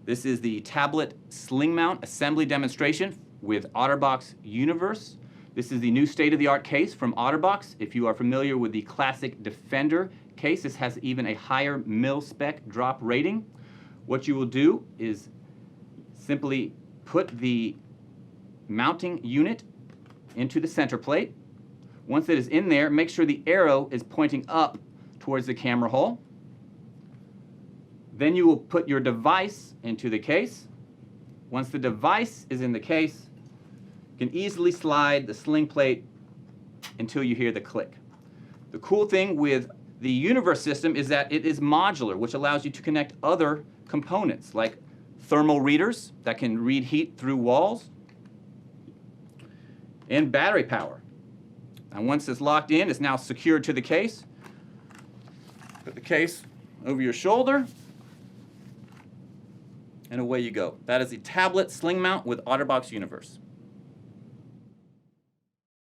This is the tablet SlingMount assembly demonstration with OtterBox uniVERSE. This is the new state-of-the-art case from OtterBox. If you are familiar with the classic Defender case, this has even a higher mil-spec drop rating. What you will do is simply put the mounting unit into the center plate. Once it is in there, make sure the arrow is pointing up towards the camera hole. Then you will put your device into the case. Once the device is in the case, you can easily slide the sling plate until you hear the click. The cool thing with the uniVERSE system is that it is modular, which allows you to connect other components like thermal readers that can read heat through walls and battery power. And once it's locked in, it's now secured to the case. Put the case over your shoulder, and away you go. That is the tablet SlingMount with OtterBox uniVERSE.